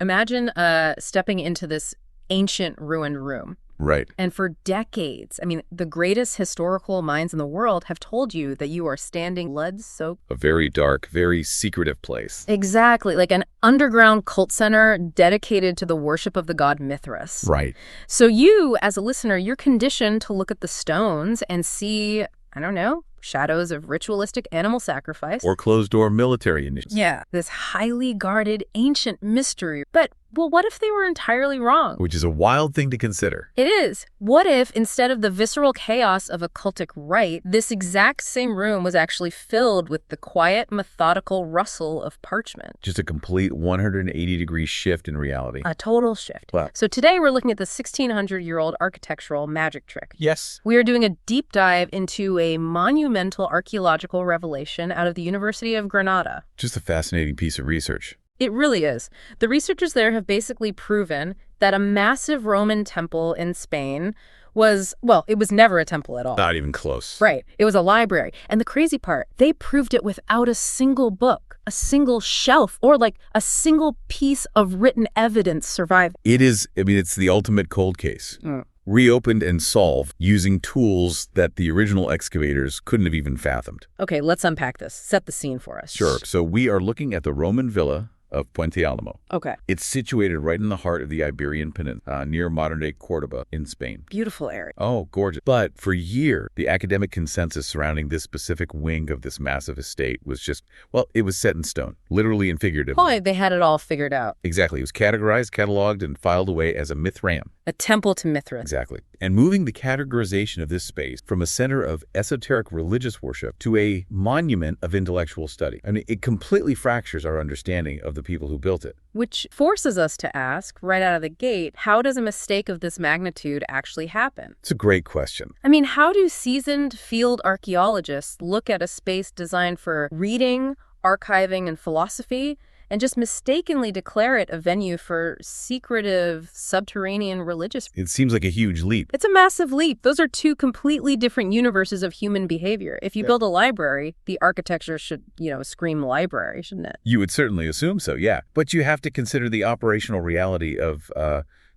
Imagine stepping into this ancient ruined room. Right. And for decades, I mean, the greatest historical minds in the world have told you that you are standing blood-soaked. A very dark, very secretive place. Exactly, like an underground cult center dedicated to the worship of the god Mithras. Right. So you, as a listener, you're conditioned to look at the stones and see, I don't know, shadows of ritualistic animal sacrifice. Or closed-door military initiatives. Yeah, this highly guarded ancient mystery. But, well, what if they were entirely wrong? Which is a wild thing to consider. It is. What if, instead of the visceral chaos of a cultic rite, this exact same room was actually filled with the quiet, methodical rustle of parchment? Just a complete 180-degree shift in reality. A total shift. Wow. So today we're looking at the 1,600-year-old architectural magic trick. Yes. We are doing a deep dive into a monumental archaeological revelation out of the University of Granada. Just a fascinating piece of research. It really is. The researchers there have basically proven that a massive Roman temple in Spain was, well, it was never a temple at all. Not even close. Right. It was a library. And the crazy part, they proved it without a single book, a single shelf, or like a single piece of written evidence survived. It is, I mean, it's the ultimate cold case. Reopened and solved using tools that the original excavators couldn't have even fathomed. Okay, let's unpack this. Set the scene for us. Sure. So we are looking at the Roman villa of Puente Alamo. Okay. It's situated right in the heart of the Iberian Peninsula, near modern-day Cordoba in Spain. Beautiful area. Oh, gorgeous. But for years, the academic consensus surrounding this specific wing of this massive estate was just, well, it was set in stone, literally and figuratively. Boy, they had it all figured out. Exactly. It was categorized, cataloged, and filed away as a Mithraeum. A temple to Mithras. Exactly. And moving the categorization of this space from a center of esoteric religious worship to a monument of intellectual study. I mean, it completely fractures our understanding of the people who built it. Which forces us to ask, right out of the gate, how does a mistake of this magnitude actually happen? It's a great question. I mean, how do seasoned field archaeologists look at a space designed for reading, archiving, and philosophy, and just mistakenly declare it a venue for secretive, subterranean religious? It seems like a huge leap. It's a massive leap. Those are two completely different universes of human behavior. If you build a library, the architecture should, scream library, shouldn't it? You would certainly assume so, yeah. But you have to consider the operational reality of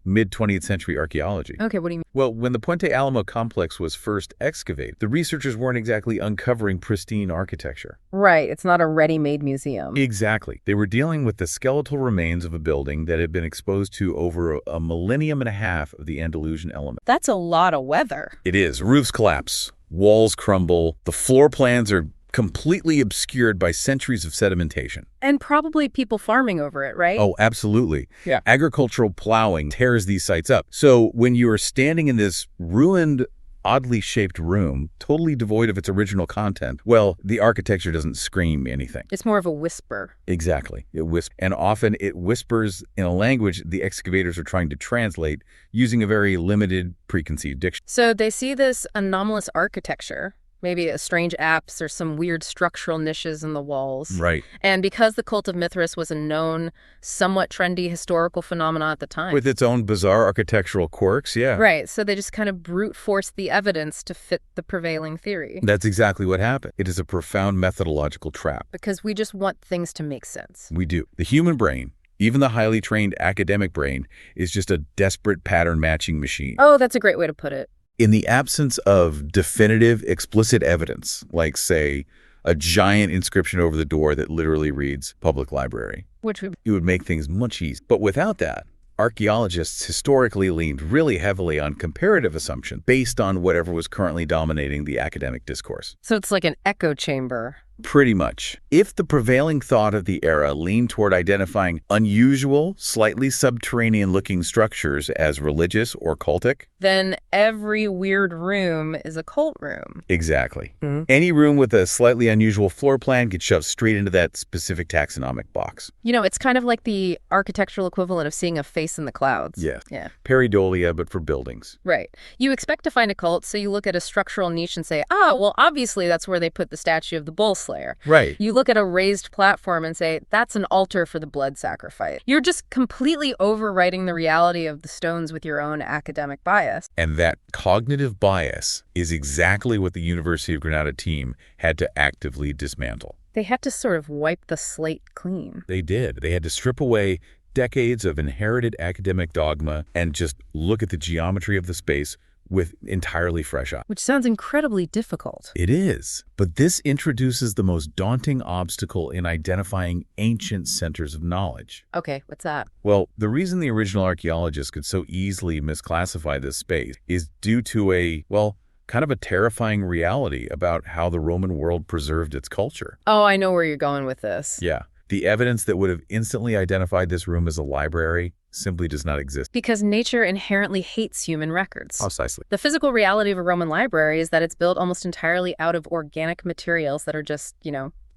mid-20th century archaeology. Okay, what do you mean? Well, when the Puente Alamo complex was first excavated, the researchers weren't exactly uncovering pristine architecture. Right, it's not a ready-made museum. Exactly. They were dealing with the skeletal remains of a building that had been exposed to over a millennium and a half of the Andalusian element. That's a lot of weather. It is. Roofs collapse, walls crumble, the floor plans are completely obscured by centuries of sedimentation. And probably people farming over it, right? Oh, absolutely. Yeah. Agricultural plowing tears these sites up. So when you are standing in this ruined, oddly shaped room, totally devoid of its original content, well, the architecture doesn't scream anything. It's more of a whisper. Exactly. It whispers. And often it whispers in a language the excavators are trying to translate using a very limited preconceived diction. So they see this anomalous architecture, maybe a strange apse or some weird structural niches in the walls. Right. And because the cult of Mithras was a known, somewhat trendy historical phenomenon at the time. With its own bizarre architectural quirks, yeah. Right. So they just kind of brute forced the evidence to fit the prevailing theory. That's exactly what happened. It is a profound methodological trap. Because we just want things to make sense. We do. The human brain, even the highly trained academic brain, is just a desperate pattern matching machine. Oh, that's a great way to put it. In the absence of definitive, explicit evidence, like, say, a giant inscription over the door that literally reads Public Library, it would make things much easier. But without that, archaeologists historically leaned really heavily on comparative assumption based on whatever was currently dominating the academic discourse. So it's like an echo chamber. Pretty much. If the prevailing thought of the era leaned toward identifying unusual, slightly subterranean-looking structures as religious or cultic, then every weird room is a cult room. Exactly. Any room with a slightly unusual floor plan gets shoved straight into that specific taxonomic box. It's kind of like the architectural equivalent of seeing a face in the clouds. Yes. Yeah. Pareidolia, but for buildings. Right. You expect to find a cult, so you look at a structural niche and say, well, obviously that's where they put the statue of the bull slayer. Right. You look at a raised platform and say, that's an altar for the blood sacrifice. You're just completely overwriting the reality of the stones with your own academic bias. And that cognitive bias is exactly what the University of Granada team had to actively dismantle. They had to sort of wipe the slate clean. They did. They had to strip away decades of inherited academic dogma and just look at the geometry of the space with entirely fresh eyes. Which sounds incredibly difficult. It is. But this introduces the most daunting obstacle in identifying ancient centers of knowledge. Okay, what's that? Well, the reason the original archaeologists could so easily misclassify this space is due to kind of a terrifying reality about how the Roman world preserved its culture. Oh, I know where you're going with this. Yeah. The evidence that would have instantly identified this room as a library simply does not exist. Because nature inherently hates human records. Precisely. The physical reality of a Roman library is that it's built almost entirely out of organic materials that are just,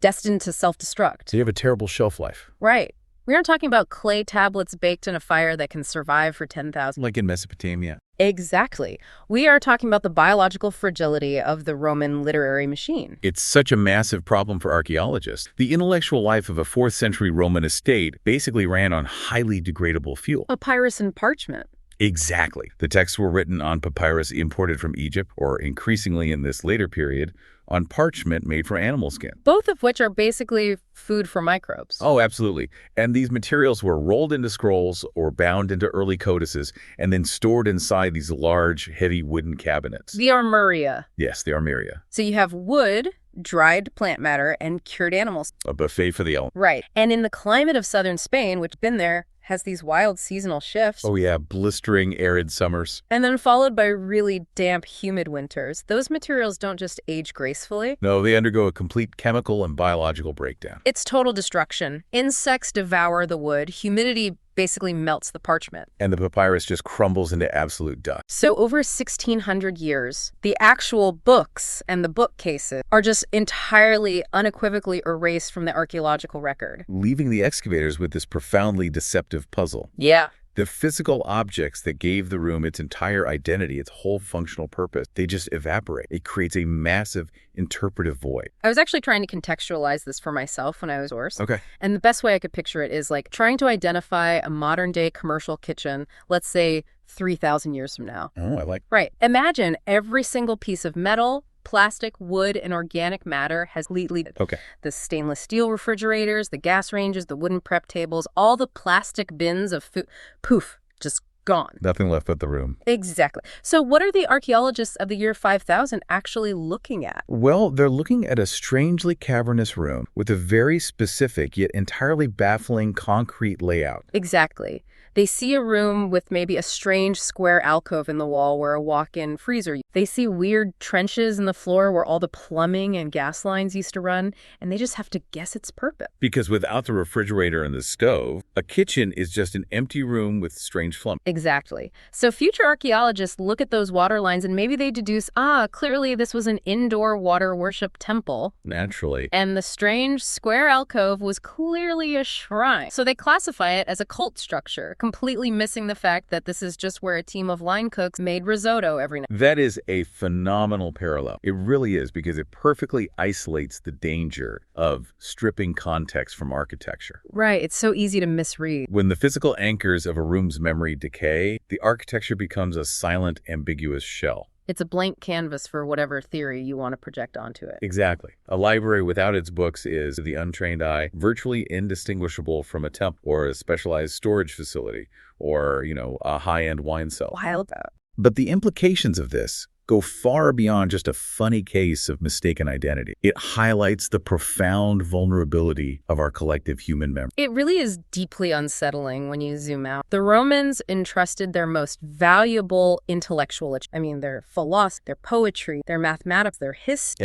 destined to self-destruct. So you have a terrible shelf life. Right. We aren't talking about clay tablets baked in a fire that can survive for 10,000. Like in Mesopotamia. Exactly. We are talking about the biological fragility of the Roman literary machine. It's such a massive problem for archaeologists. The intellectual life of a 4th century Roman estate basically ran on highly degradable fuel. Papyrus and parchment. Exactly. The texts were written on papyrus imported from Egypt, or increasingly in this later period, on parchment made from animal skin. Both of which are basically food for microbes. Oh, absolutely. And these materials were rolled into scrolls or bound into early codices and then stored inside these large, heavy wooden cabinets. The armoria. Yes, the armoria. So you have wood, dried plant matter, and cured animals. A buffet for the elements. Right. And in the climate of southern Spain, which been there, has these wild seasonal shifts. Oh yeah, blistering, arid summers. And then followed by really damp, humid winters. Those materials don't just age gracefully. No, they undergo a complete chemical and biological breakdown. It's total destruction. Insects devour the wood. Humidity basically melts the parchment. And the papyrus just crumbles into absolute dust. So over 1,600 years, the actual books and the bookcases are just entirely, unequivocally erased from the archaeological record. Leaving the excavators with this profoundly deceptive puzzle. Yeah. The physical objects that gave the room its entire identity, its whole functional purpose, they just evaporate. It creates a massive interpretive void. I was actually trying to contextualize this for myself when I was sourced. Okay. And the best way I could picture it is like trying to identify a modern-day commercial kitchen, let's say 3,000 years from now. Oh, I like. Right. Imagine every single piece of metal, plastic, wood, and organic matter has completely. Okay. The stainless steel refrigerators, the gas ranges, the wooden prep tables, all the plastic bins of food, poof, just gone. Nothing left but the room. Exactly. So what are the archaeologists of the year 5000 actually looking at? Well, they're looking at a strangely cavernous room with a very specific yet entirely baffling concrete layout. Exactly. They see a room with maybe a strange square alcove in the wall where a walk-in freezer. They see weird trenches in the floor where all the plumbing and gas lines used to run, and they just have to guess its purpose. Because without the refrigerator and the stove, a kitchen is just an empty room with strange plumbing. Exactly. So future archaeologists look at those water lines and maybe they deduce, clearly this was an indoor water worship temple. Naturally. And the strange square alcove was clearly a shrine. So they classify it as a cult structure, completely missing the fact that this is just where a team of line cooks made risotto every night. That is a phenomenal parallel. It really is, because it perfectly isolates the danger of stripping context from architecture. Right, it's so easy to misread. When the physical anchors of a room's memory decay, the architecture becomes a silent, ambiguous shell. It's a blank canvas for whatever theory you want to project onto it. Exactly. A library without its books is, to the untrained eye, virtually indistinguishable from a temple or a specialized storage facility or, a high-end wine cellar. Wild. But the implications of this go far beyond just a funny case of mistaken identity. It highlights the profound vulnerability of our collective human memory. It really is deeply unsettling when you zoom out. The Romans entrusted their most valuable intellectual, their philosophy, their poetry, their mathematics, their history.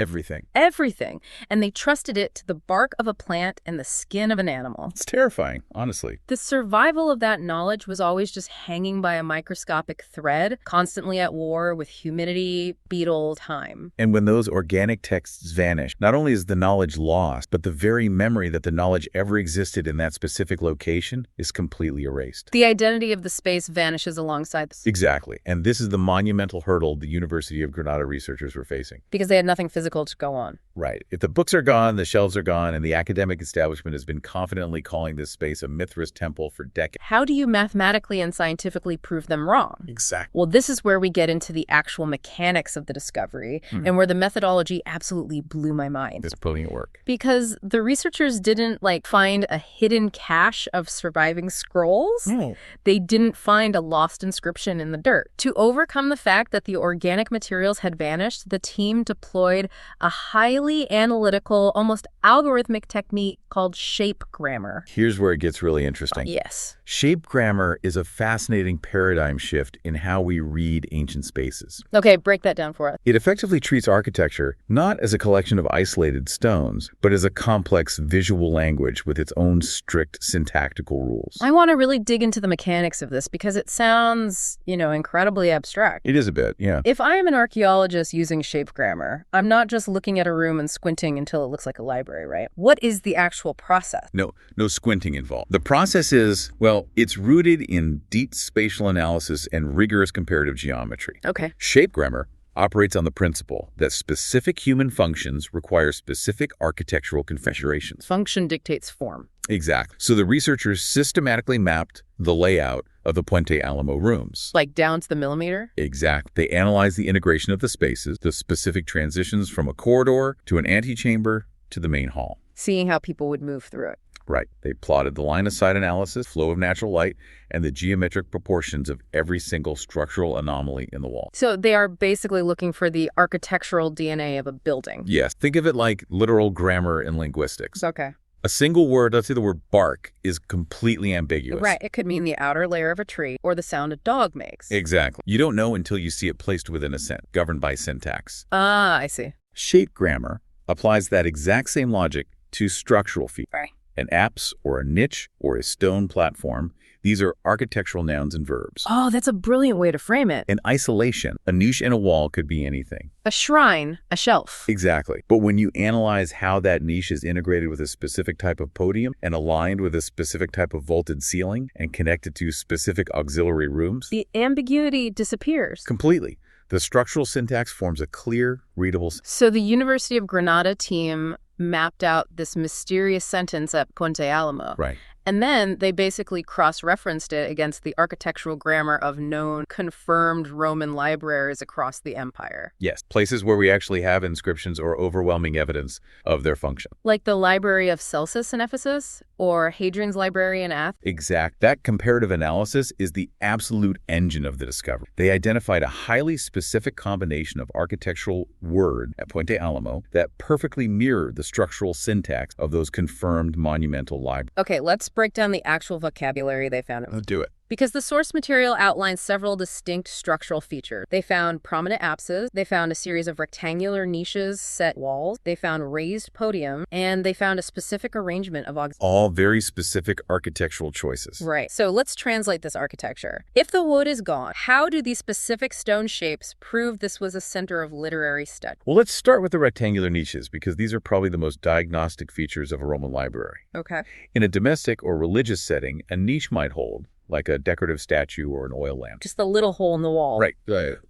Everything. And they trusted it to the bark of a plant and the skin of an animal. It's terrifying, honestly. The survival of that knowledge was always just hanging by a microscopic thread, constantly at war with humidity, beetle, time. And when those organic texts vanish, not only is the knowledge lost, but the very memory that the knowledge ever existed in that specific location is completely erased. The identity of the space vanishes alongside this. Exactly. And this is the monumental hurdle the University of Granada researchers were facing. Because they had nothing physical to go on. Right. If the books are gone, the shelves are gone, and the academic establishment has been confidently calling this space a Mithras temple for decades. How do you mathematically and scientifically prove them wrong? Exactly. Well, this is where we get into the actual mechanics of the discovery and where the methodology absolutely blew my mind. It's putting it work. Because the researchers didn't, find a hidden cache of surviving scrolls. No. They didn't find a lost inscription in the dirt. To overcome the fact that the organic materials had vanished, the team deployed a highly analytical, almost algorithmic technique called shape grammar. Here's where it gets really interesting. Yes. Shape grammar is a fascinating paradigm shift in how we read ancient spaces. Okay, break that down for us. It effectively treats architecture not as a collection of isolated stones, but as a complex visual language with its own strict syntactical rules. I want to really dig into the mechanics of this because it sounds, incredibly abstract. It is a bit, yeah. If I am an archaeologist using shape grammar, I'm not just looking at a room and squinting until it looks like a library, right? What is the actual process? No squinting involved. The process is, it's rooted in deep spatial analysis and rigorous comparative geometry. Okay. Shape grammar operates on the principle that specific human functions require specific architectural configurations. Function dictates form. Exactly. So the researchers systematically mapped the layout of the Puente Alamo rooms. Like down to the millimeter? Exactly. They analyzed the integration of the spaces, the specific transitions from a corridor to an antechamber to the main hall. Seeing how people would move through it. Right. They plotted the line of sight analysis, flow of natural light, and the geometric proportions of every single structural anomaly in the wall. So they are basically looking for the architectural DNA of a building. Yes. Think of it like literal grammar in linguistics. Okay. A single word, let's say the word bark, is completely ambiguous. Right. It could mean the outer layer of a tree or the sound a dog makes. Exactly. You don't know until you see it placed within a sentence, governed by syntax. Ah, I see. Shape grammar applies that exact same logic to structural features. Right. An apse or a niche or a stone platform, these are architectural nouns and verbs. Oh, that's a brilliant way to frame it. In isolation, a niche in a wall could be anything. A shrine, a shelf. Exactly. But when you analyze how that niche is integrated with a specific type of podium and aligned with a specific type of vaulted ceiling and connected to specific auxiliary rooms, the ambiguity disappears. Completely. The structural syntax forms a clear, readable. So the University of Granada team mapped out this mysterious sentence at Puente Alamo. Right. And then they basically cross-referenced it against the architectural grammar of known, confirmed Roman libraries across the empire. Yes, places where we actually have inscriptions or overwhelming evidence of their function. Like the Library of Celsus in Ephesus or Hadrian's Library in Athens. Exact. That comparative analysis is the absolute engine of the discovery. They identified a highly specific combination of architectural word at Puente Alamo that perfectly mirrored the structural syntax of those confirmed monumental libraries. Okay, let's break down the actual vocabulary they found. Let's do it. Because the source material outlines several distinct structural features. They found prominent apses, they found a series of rectangular niches set walls, they found raised podium, and they found a specific arrangement of all very specific architectural choices. Right. So let's translate this architecture. If the wood is gone, how do these specific stone shapes prove this was a center of literary study? Well, let's start with the rectangular niches because these are probably the most diagnostic features of a Roman library. Okay. In a domestic or religious setting, a niche might hold, like a decorative statue or an oil lamp. Just a little hole in the wall. Right.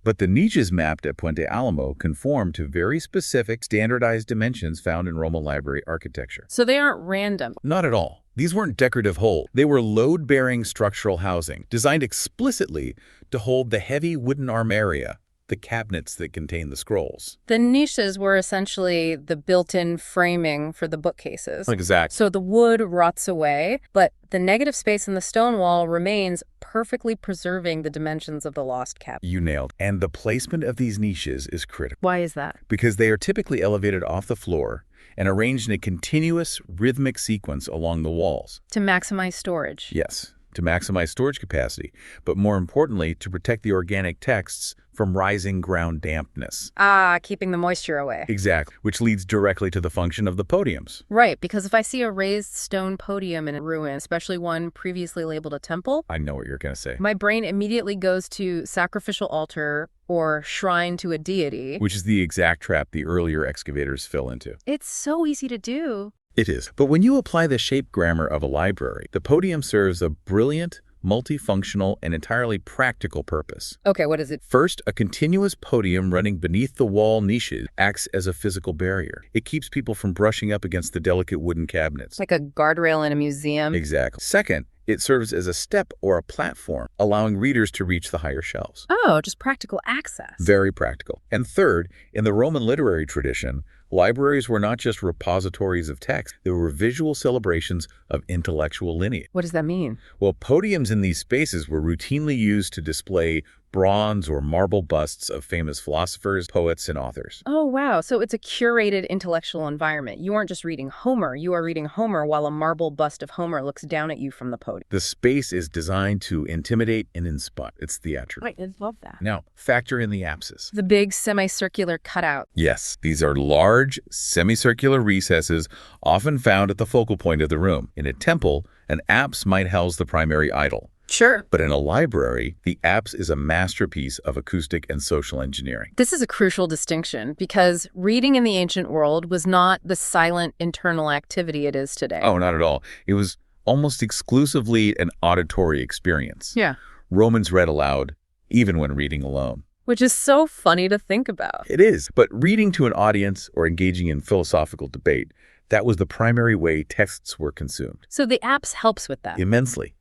But the niches mapped at Puente Alamo conform to very specific, standardized dimensions found in Roman library architecture. So they aren't random. Not at all. These weren't decorative holes. They were load-bearing structural housing, designed explicitly to hold the heavy wooden armaria, the cabinets that contain the scrolls. The niches were essentially the built-in framing for the bookcases. Exactly. So the wood rots away, but the negative space in the stone wall remains, perfectly preserving the dimensions of the lost cabinet. You nailed. And the placement of these niches is critical. Why is that? Because they are typically elevated off the floor and arranged in a continuous, rhythmic sequence along the walls. To maximize storage. Yes, to maximize storage capacity, but more importantly, to protect the organic texts from rising ground dampness. Ah, keeping the moisture away. Exactly, which leads directly to the function of the podiums. Right, because if I see a raised stone podium in a ruin, especially one previously labeled a temple, I know what you're going to say. My brain immediately goes to sacrificial altar or shrine to a deity. Which is the exact trap the earlier excavators fell into. It's so easy to do. It is. But when you apply the shape grammar of a library, the podium serves a brilliant, multifunctional, and entirely practical purpose. Okay, what is it? First, a continuous podium running beneath the wall niches acts as a physical barrier. It keeps people from brushing up against the delicate wooden cabinets. Like a guardrail in a museum? Exactly. Second, it serves as a step or a platform, allowing readers to reach the higher shelves. Oh, just practical access. Very practical. And third, in the Roman literary tradition, libraries were not just repositories of text, they were visual celebrations of intellectual lineage. What does that mean? Well, podiums in these spaces were routinely used to display bronze or marble busts of famous philosophers, poets, and authors. Oh, wow. So it's a curated intellectual environment. You aren't just reading Homer. You are reading Homer while a marble bust of Homer looks down at you from the podium. The space is designed to intimidate and inspire. It's theatrical. Right, I love that. Now, factor in the apses. The big semicircular cutout. Yes, these are large, semicircular recesses often found at the focal point of the room. In a temple, an apse might house the primary idol. Sure. But in a library, the apse is a masterpiece of acoustic and social engineering. This is a crucial distinction because reading in the ancient world was not the silent internal activity it is today. Oh, not at all. It was almost exclusively an auditory experience. Yeah. Romans read aloud, even when reading alone. Which is so funny to think about. It is. But reading to an audience or engaging in philosophical debate, that was the primary way texts were consumed. So the apse helps with that. Immensely.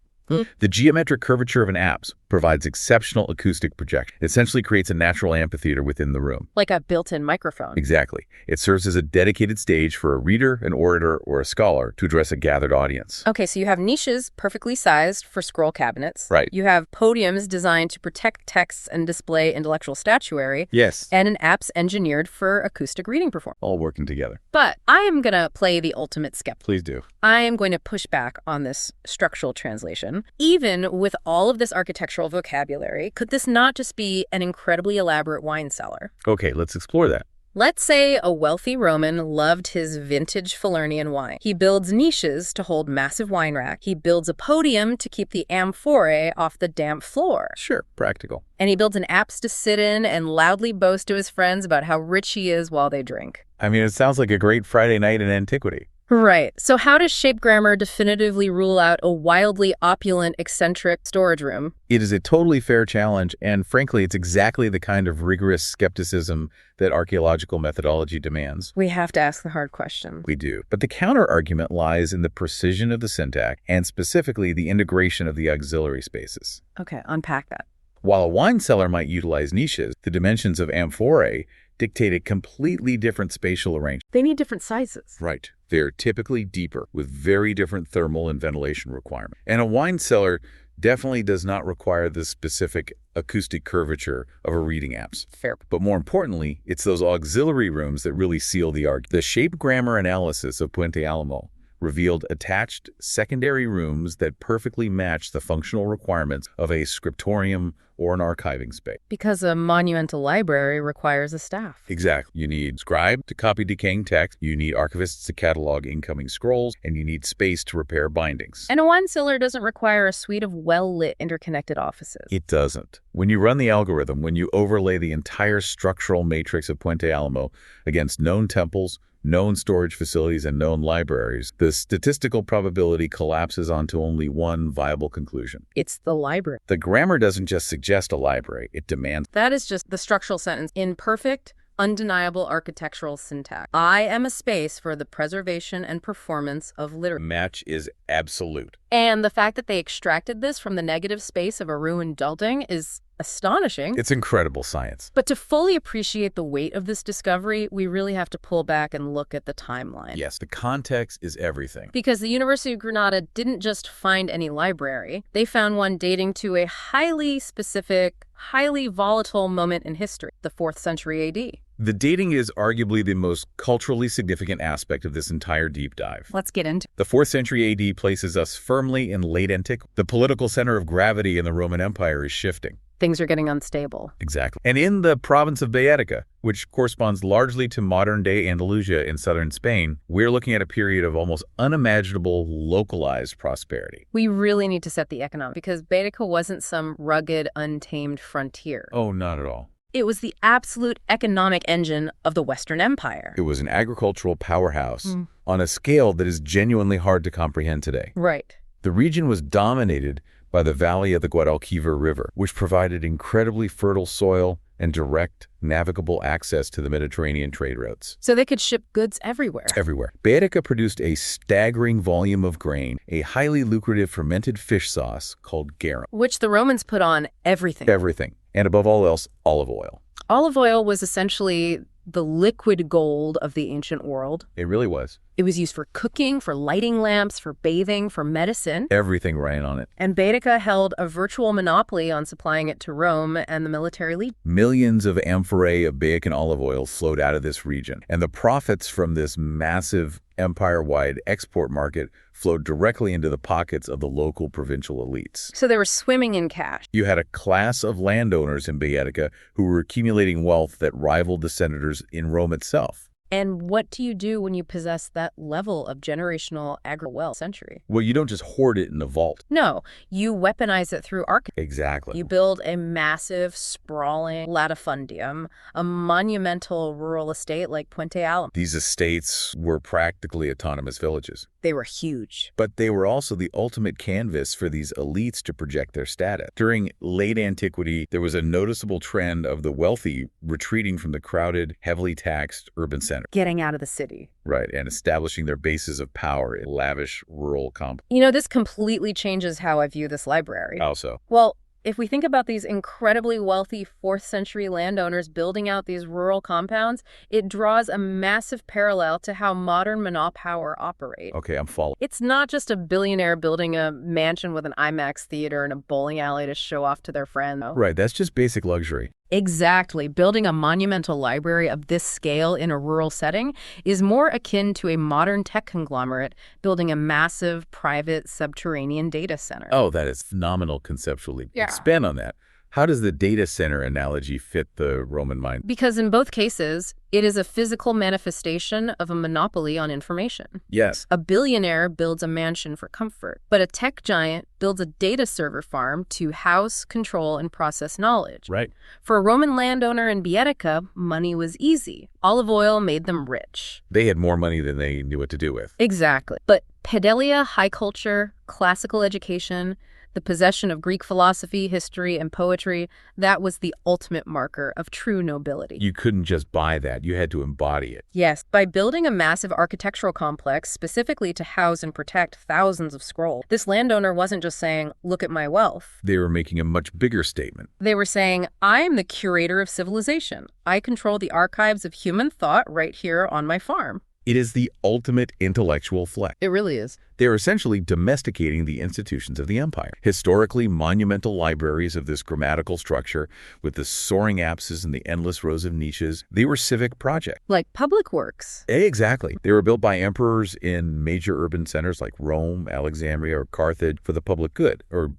The geometric curvature of an apse provides exceptional acoustic projection. It essentially creates a natural amphitheater within the room. Like a built-in microphone. Exactly. It serves as a dedicated stage for a reader, an orator, or a scholar to address a gathered audience. Okay, so you have niches perfectly sized for scroll cabinets. Right. You have podiums designed to protect texts and display intellectual statuary. Yes. And an apse engineered for acoustic reading performance. All working together. But I am going to play the ultimate skeptic. Please do. I am going to push back on this structural translation. Even with all of this architectural vocabulary, could this not just be an incredibly elaborate wine cellar? Okay, let's explore that. Let's say a wealthy Roman loved his vintage Falernian wine. He builds niches to hold massive wine racks. He builds a podium to keep the amphorae off the damp floor. Sure, practical. And he builds an apse to sit in and loudly boast to his friends about how rich he is while they drink. I mean, it sounds like a great Friday night in antiquity. Right. So how does shape grammar definitively rule out a wildly opulent, eccentric storage room? It is a totally fair challenge, and frankly, it's exactly the kind of rigorous skepticism that archaeological methodology demands. We have to ask the hard questions. We do. But the counter-argument lies in the precision of the syntax, and specifically the integration of the auxiliary spaces. Okay, unpack that. While a wine cellar might utilize niches, the dimensions of amphorae dictate a completely different spatial arrangement. They need different sizes. Right. They're typically deeper, with very different thermal and ventilation requirements. And a wine cellar definitely does not require the specific acoustic curvature of a reading apse. Fair. But more importantly, it's those auxiliary rooms that really seal the argument. The shape grammar analysis of Puente Alamo revealed attached secondary rooms that perfectly match the functional requirements of a scriptorium or an archiving space. Because a monumental library requires a staff. Exactly. You need scribe to copy decaying text, you need archivists to catalog incoming scrolls, and you need space to repair bindings. And a wine cellar doesn't require a suite of well-lit, interconnected offices. It doesn't. When you run the algorithm, when you overlay the entire structural matrix of Puente Alamo against known temples, known storage facilities, and known libraries, the statistical probability collapses onto only one viable conclusion. It's the library. The grammar doesn't just suggest a library, it demands. That is just the structural sentence in perfect, undeniable architectural syntax. I am a space for the preservation and performance of literature. Match is absolute. And the fact that they extracted this from the negative space of a ruined building is astonishing. It's incredible science. But to fully appreciate the weight of this discovery, we really have to pull back and look at the timeline. Yes, the context is everything. Because the University of Granada didn't just find any library. They found one dating to a highly specific, highly volatile moment in history, the 4th century AD. The dating is arguably the most culturally significant aspect of this entire deep dive. Let's get into it. The 4th century AD places us firmly in late antiquity. The political center of gravity in the Roman Empire is shifting. Things are getting unstable. Exactly. And in the province of Baetica, which corresponds largely to modern-day Andalusia in southern Spain, we're looking at a period of almost unimaginable localized prosperity. We really need to set the economic, because Baetica wasn't some rugged, untamed frontier. Oh, not at all. It was the absolute economic engine of the Western Empire. It was an agricultural powerhouse on a scale that is genuinely hard to comprehend today. Right. The region was dominated by the valley of the Guadalquivir River, which provided incredibly fertile soil and direct navigable access to the Mediterranean trade routes. So they could ship goods everywhere. Everywhere. Baetica produced a staggering volume of grain, a highly lucrative fermented fish sauce called garum. Which the Romans put on everything. Everything. And above all else, olive oil. Olive oil was essentially the liquid gold of the ancient world. It really was. It was used for cooking, for lighting lamps, for bathing, for medicine. Everything ran on it. And Baetica held a virtual monopoly on supplying it to Rome and the military elite. Millions of amphorae of Baecan olive oil flowed out of this region, and the profits from this massive empire-wide export market flowed directly into the pockets of the local provincial elites. So they were swimming in cash. You had a class of landowners in Baetica who were accumulating wealth that rivaled the senators in Rome itself. And what do you do when you possess that level of generational agri-wealth century? Well, you don't just hoard it in a vault. No, you weaponize it through architecture. Exactly. You build a massive, sprawling latifundium, a monumental rural estate like Puente Alamo. These estates were practically autonomous villages. They were huge. But they were also the ultimate canvas for these elites to project their status. During late antiquity, there was a noticeable trend of the wealthy retreating from the crowded, heavily taxed urban centers. Getting out of the city. Right, and establishing their bases of power in lavish rural complexes. You know, this completely changes how I view this library. How so? Well, if we think about these incredibly wealthy 4th century landowners building out these rural compounds, it draws a massive parallel to how modern monopower operate. Okay, I'm following. It's not just a billionaire building a mansion with an IMAX theater and a bowling alley to show off to their friends. Right, that's just basic luxury. Exactly. Building a monumental library of this scale in a rural setting is more akin to a modern tech conglomerate building a massive private subterranean data center. Oh, that is phenomenal conceptually. Yeah. Expand on that. How does the data center analogy fit the Roman mind? Because in both cases, it is a physical manifestation of a monopoly on information. Yes. A billionaire builds a mansion for comfort, but a tech giant builds a data server farm to house, control, and process knowledge. Right. For a Roman landowner in Baetica, money was easy. Olive oil made them rich. They had more money than they knew what to do with. Exactly. But pedalia, high culture, classical education, the possession of Greek philosophy, history, and poetry, that was the ultimate marker of true nobility. You couldn't just buy that. You had to embody it. Yes, by building a massive architectural complex specifically to house and protect thousands of scrolls, this landowner wasn't just saying, look at my wealth. They were making a much bigger statement. They were saying, I am the curator of civilization. I control the archives of human thought right here on my farm. It is the ultimate intellectual flex. It really is. They are essentially domesticating the institutions of the empire. Historically monumental libraries of this grammatical structure with the soaring apses and the endless rows of niches, they were civic projects. Like public works. Exactly. They were built by emperors in major urban centers like Rome, Alexandria, or Carthage for the public good, or,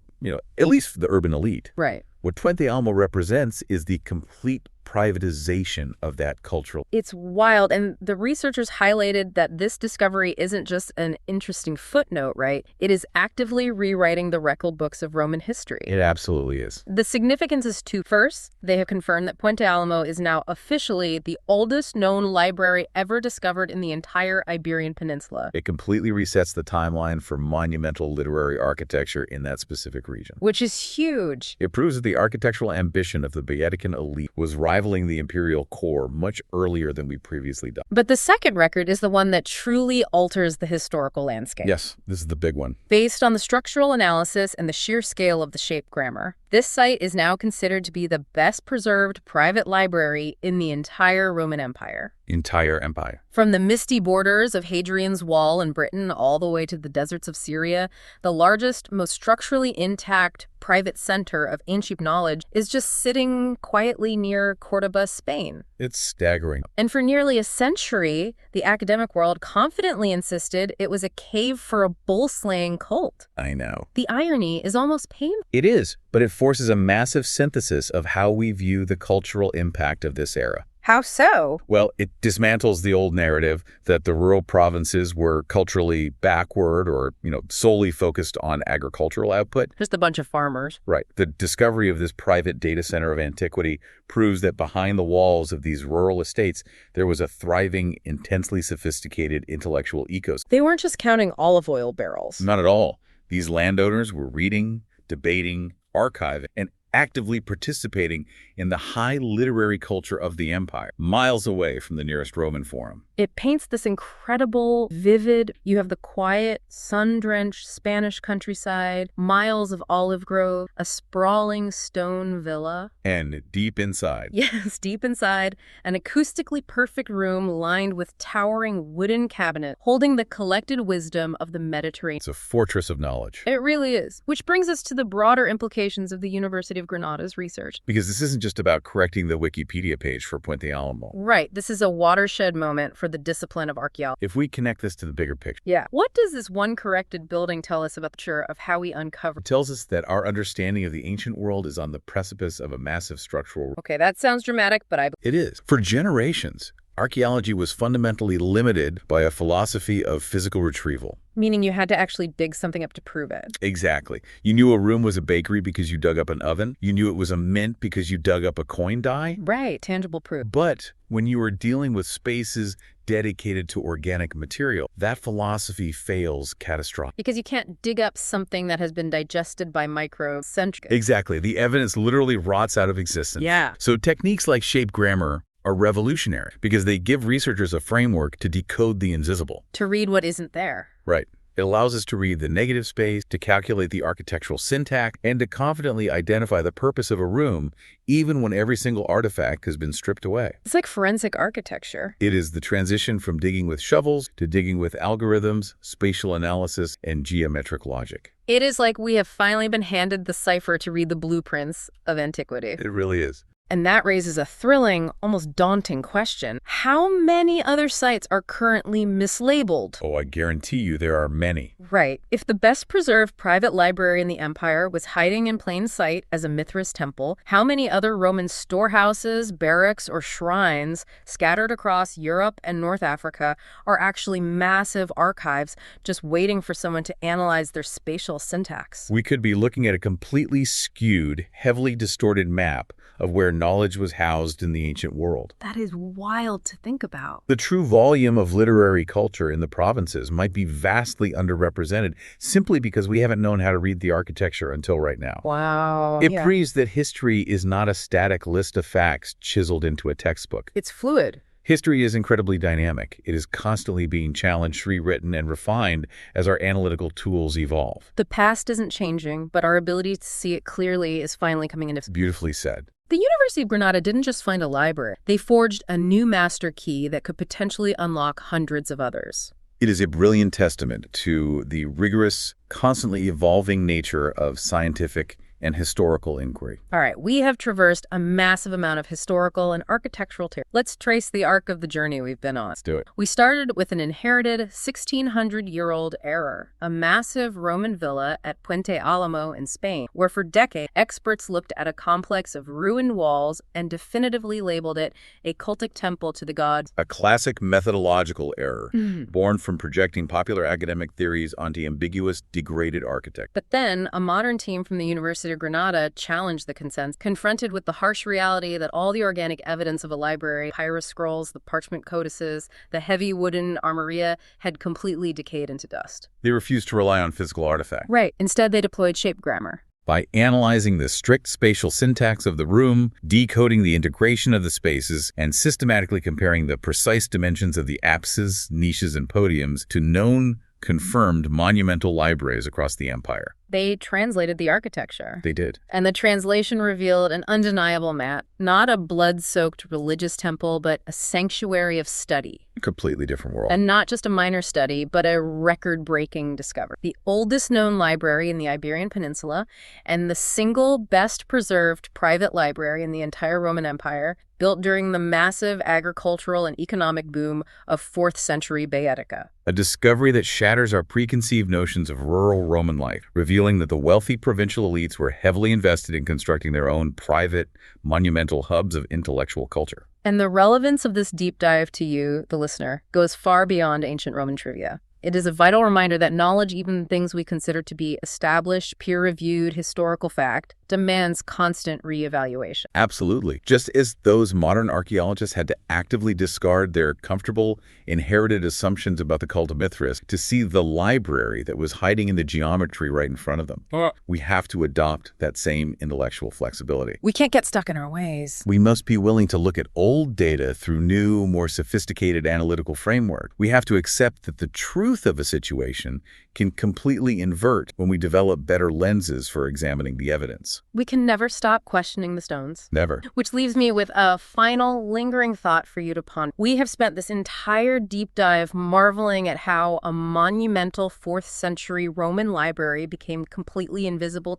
at least for the urban elite. Right. What Puente Alamo represents is the complete privatization of that cultural. It's wild, and the researchers highlighted that this discovery isn't just an interesting footnote, right? It is actively rewriting the record books of Roman history. It absolutely is. The significance is two. First, they have confirmed that Puente Alamo is now officially the oldest known library ever discovered in the entire Iberian Peninsula. It completely resets the timeline for monumental literary architecture in that specific region. Which is huge. It proves that the architectural ambition of the Baetican elite was rivaling the imperial core much earlier than we previously done. But the second record is the one that truly alters the historical landscape. Yes, this is the big one. Based on the structural analysis and the sheer scale of the shape grammar, this site is now considered to be the best preserved private library in the entire Roman Empire. Entire empire. From the misty borders of Hadrian's Wall in Britain all the way to the deserts of Syria, the largest, most structurally intact private center of ancient knowledge is just sitting quietly near Cordoba, Spain. It's staggering. And for nearly a century, the academic world confidently insisted it was a cave for a bull-slaying cult. I know. The irony is almost painful. It is, but it forces a massive synthesis of how we view the cultural impact of this era. How so? Well, it dismantles the old narrative that the rural provinces were culturally backward or, solely focused on agricultural output. Just a bunch of farmers. Right. The discovery of this private data center of antiquity proves that behind the walls of these rural estates, there was a thriving, intensely sophisticated intellectual ecosystem. They weren't just counting olive oil barrels. Not at all. These landowners were reading, debating, archiving, and actively participating in the high literary culture of the empire, miles away from the nearest Roman forum. It paints this incredible, vivid, you have the quiet, sun-drenched Spanish countryside, miles of olive grove, a sprawling stone villa. And deep inside. Yes, deep inside, an acoustically perfect room lined with towering wooden cabinets holding the collected wisdom of the Mediterranean. It's a fortress of knowledge. It really is. Which brings us to the broader implications of the University of Granada's research. Because this isn't just about correcting the Wikipedia page for Puente Alamo. Right. This is a watershed moment for the discipline of archaeology. If we connect this to the bigger picture. Yeah. What does this one corrected building tell us about the nature of how we uncover? It tells us that our understanding of the ancient world is on the precipice of a massive structural... Okay, that sounds dramatic, but It is. For generations, archaeology was fundamentally limited by a philosophy of physical retrieval. Meaning you had to actually dig something up to prove it. Exactly. You knew a room was a bakery because you dug up an oven. You knew it was a mint because you dug up a coin die. Right, tangible proof. But when you were dealing with spaces dedicated to organic material, that philosophy fails catastrophically. Because you can't dig up something that has been digested by microbes. Exactly. The evidence literally rots out of existence. Yeah. So techniques like shape grammar are revolutionary because they give researchers a framework to decode the invisible. To read what isn't there. Right. It allows us to read the negative space, to calculate the architectural syntax, and to confidently identify the purpose of a room, even when every single artifact has been stripped away. It's like forensic architecture. It is the transition from digging with shovels to digging with algorithms, spatial analysis, and geometric logic. It is like we have finally been handed the cipher to read the blueprints of antiquity. It really is. And that raises a thrilling, almost daunting question. How many other sites are currently mislabeled? Oh, I guarantee you there are many. Right. If the best preserved private library in the empire was hiding in plain sight as a Mithras temple, how many other Roman storehouses, barracks, or shrines scattered across Europe and North Africa are actually massive archives just waiting for someone to analyze their spatial syntax? We could be looking at a completely skewed, heavily distorted map of where knowledge was housed in the ancient world. That is wild to think about. The true volume of literary culture in the provinces might be vastly underrepresented simply because we haven't known how to read the architecture until right now. Wow. It proves that history is not a static list of facts chiseled into a textbook. It's fluid. History is incredibly dynamic. It is constantly being challenged, rewritten, and refined as our analytical tools evolve. The past isn't changing, but our ability to see it clearly is finally coming into... Beautifully said. The University of Granada didn't just find a library. They forged a new master key that could potentially unlock hundreds of others. It is a brilliant testament to the rigorous, constantly evolving nature of scientific and historical inquiry. All right, we have traversed a massive amount of historical and architectural territory. Let's trace the arc of the journey we've been on. Let's do it. We started with an inherited 1,600-year-old error, a massive Roman villa at Puente Alamo in Spain, where for decades, experts looked at a complex of ruined walls and definitively labeled it a cultic temple to the gods. A classic methodological error, born from projecting popular academic theories onto ambiguous, degraded architecture. But then, a modern team from the University of Granada challenged the consensus, confronted with the harsh reality that all the organic evidence of a library, papyrus scrolls, the parchment codices, the heavy wooden armoria had completely decayed into dust. They refused to rely on physical artifacts. Right. Instead, they deployed shape grammar. By analyzing the strict spatial syntax of the room, decoding the integration of the spaces, and systematically comparing the precise dimensions of the apses, niches, and podiums to known, confirmed monumental libraries across the empire. They translated the architecture. They did. And the translation revealed an undeniable map, not a blood-soaked religious temple, but a sanctuary of study. A completely different world. And not just a minor study, but a record-breaking discovery. The oldest known library in the Iberian Peninsula and the single best-preserved private library in the entire Roman Empire, built during the massive agricultural and economic boom of 4th century Baetica. A discovery that shatters our preconceived notions of rural Roman life, revealing that the wealthy provincial elites were heavily invested in constructing their own private, monumental hubs of intellectual culture. And the relevance of this deep dive to you, the listener, goes far beyond ancient Roman trivia. It is a vital reminder that knowledge, even things we consider to be established, peer-reviewed, historical fact, demands constant reevaluation. Absolutely. Just as those modern archaeologists had to actively discard their comfortable, inherited assumptions about the cult of Mithras to see the library that was hiding in the geometry right in front of them. We have to adopt that same intellectual flexibility. We can't get stuck in our ways. We must be willing to look at old data through new, more sophisticated analytical framework. We have to accept that the truth of a situation can completely invert when we develop better lenses for examining the evidence. We can never stop questioning the stones. Never. Which leaves me with a final lingering thought for you to ponder. We have spent this entire deep dive marveling at how a monumental 4th century Roman library became completely invisible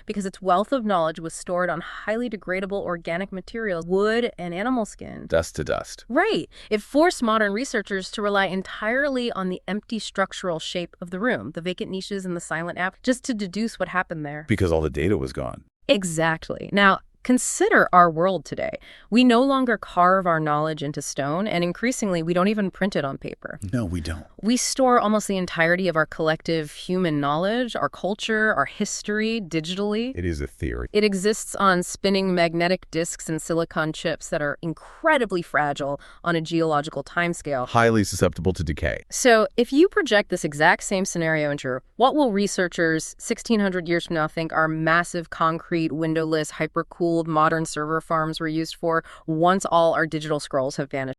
because its wealth of knowledge was stored on highly degradable organic materials, wood and animal skin. Dust to dust. Right. It forced modern researchers to rely entirely on the empty structural shape of the room, the vacant niches and the silent app, just to deduce what happened there. Because all the data was gone. Exactly. Now, consider our world today. We no longer carve our knowledge into stone, and increasingly, we don't even print it on paper. No, we don't. We store almost the entirety of our collective human knowledge, our culture, our history, digitally. It is a theory. It exists on spinning magnetic disks and silicon chips that are incredibly fragile on a geological timescale. Highly susceptible to decay. So if you project this exact same scenario into what will researchers 1,600 years from now think our massive concrete, windowless, hyper-cooled modern server farms were used for once all our digital scrolls have vanished?